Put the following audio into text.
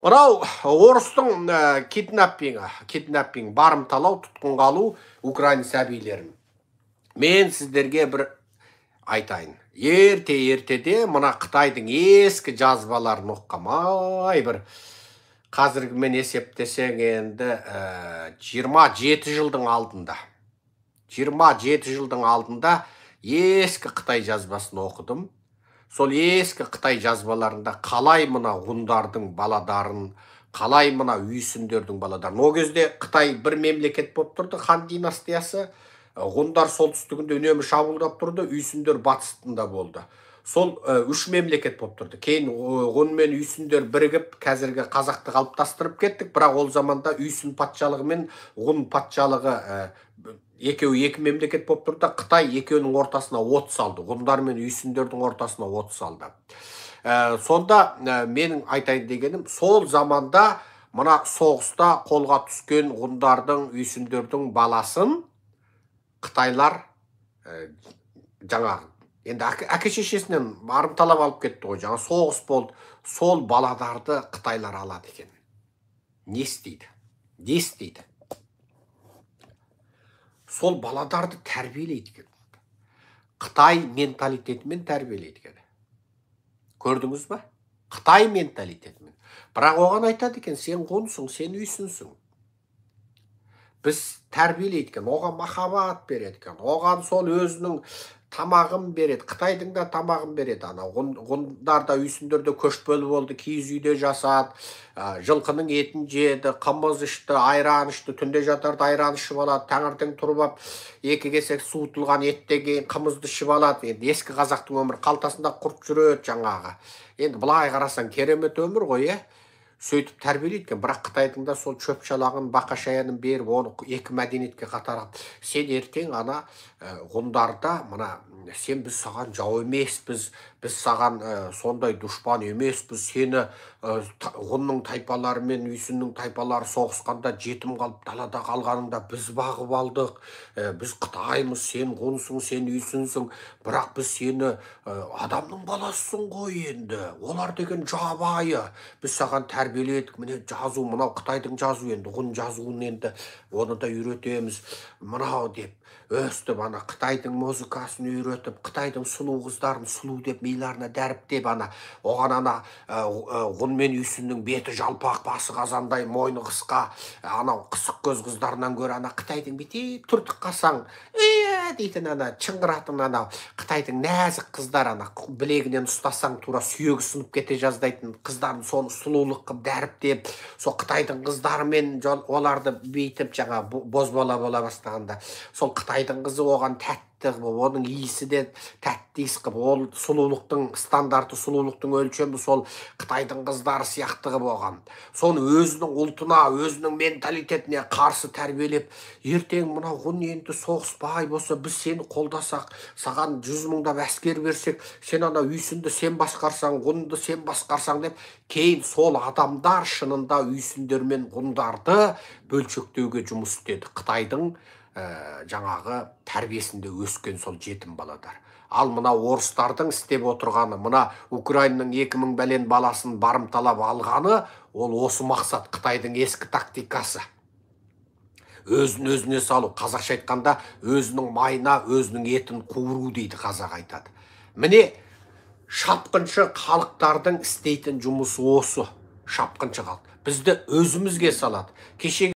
Мынау орыстың киднаппинг, барымталау, тұтқынға алу Украина сәбилерін. Мен сіздерге бір айтайын. Ерте-ертеде мына Қытайдың ескі жазбаларын оққамай бір қазіргі мен есептесең енді 27 жылдың алдында. 27 жылдың алдында ескі Қытай жазбасын оқыдым. Сол ескі Қытай жазбаларында қалай мына ғұндардың баладарын, қалай мына үйсіндердің баладарын. О кезде Қытай бір мемлекет болып тұрды, хан династиясы. Ғұндар солтүстігінде үнемі шабуылдап тұрды, үйсіндер батысында болды. Сол үш мемлекет болып тұрды. Кейін ғұн мен үйсіндер бірігіп, қазіргі қазақты қалыптастырып кеттік. Бірақ ол заманда үйсін патшалығы мен ғұн патшалығы екеуі екі мемлекет болып тұрды. Қытай екеуінің ортасына от салды. Ғұндар мен үйсіндердің ортасына от салды. Сонда менің айтайын дегенім, сол заманда мына соғыста қолға түскен ғұндардың, үйсіндердің баласын Қытайлар жаңағы енді әке-шешесінен барымталап алып кетті ғой. Жаңа соғыс болды. Сол баладарды Қытайлар алады екен. Не істейді? Не істейді? Сол баладарды тәрбиелейді екен. Қытай менталитетімен тәрбиелейді екен. Көрдіңіз ба? Қытай менталитетімен. Бірақ оған айтады екен, сен ғұнсың, сен үйсінсің. Біз тәрбиелейді екен, оған махаббат береді екен, оған сол өзінің тамағын береді, Қытайдың да тамағын береді. Ғұндар да үйсіндер де көшпелі болды, киіз үйде жасады, жылқының етін жеді, қымыз ішті, айран ішті, түнде жатарда айран ішіп алады, таңертең тұрып алып, екі кесек суытылған еттен кейін қымызды ішіп алады. Енді ескі қазақтың өмірі қалтасында құрт жүреді жаңағы. Енді былай қарасаң керемет өмір ғой, сөйтіп тәрбиелейді екен. Бірақ Қытайдың да сол шөп-шалағын, бақа-шаянын беріп, оны екі мәдениетке қатар. Сен ертең ана ғұндарда мына сен біз саған жау емеспіз, біз саған сондай дұшпан емеспіз, сені ғұнның тайпалары мен үйсіннің тайпалары соғысқанда жетім қалып далада қалғаныңда біз бағып алдық, біз Қытаймыз, сен ғұнсың, сен үйсінсің, бірақ біз сені адамның баласысың ғой енді, олар деген жабайы, біз саған тәрбиеледік, міне жазу, мынау Қытайдың жазу енді, ғұн жазуын енді, оны да үйретеміз, мынау деп өстіп, ана Қытайдың музыкасын үйретіп, Қытайдың сұлу қыздарын сұлу деп миларына дәріптеп, оған ғұн мен үйсіннің беті жалпақ, басы қазандай, мойны қысқа, анау қысық көз қыздарынан гөрі Қытайдың бүйтіп түртіп қалсаң, дейтін чыңғыратын Қытайдың нәзік қыздар, білегінен ұстасаң тура сүйегі сынып кете жаздайтын қыздарын соны сұлулық қып дәріптеп, сол Қытайдың қыздарымен оларды бүйтіп жаңа бозбала бола бастағанда, сол Қытайдың қызы оған тәтті, оның иісі де тәтті иіс қып, ол сұлулықтың стандарты, сұлулықтың өлшемі сол Қытайдың қыздары сияқты қып оған. Соны өзінің ұлтына, өзінің менталитетіне қарсы тәрбиелеп, ертең мына ғұн енді соғыспай болса, біз сені қолдасақ, саған 100 мыңдап әскер берсек, сен ана үйсінді сен басқарсаң, ғұнды сен басқарсаң деп, кейін сол адамдар шынында үйсіндер мен ғұндарды бөлшектеуге жұмыс істеді. Қытайдың жаңағы тәрбиесінде өскен сол жетім баладар. Ал мына орыстардың істеп отырғаны, мына Украинаның 2000 бәлен баласын барымталап алғаны, ол осы мақсат, Қытайдың ескі тактикасы. Өзін өзіне салу, қазақша айтқанда, өзінің майына, өзінің етін қуыру дейді, қазақ айтады. Міне, шапқыншы халықтардың істейтін жұмысы осы, шапқыншы халық. Бізді өзімізге салады. Кеше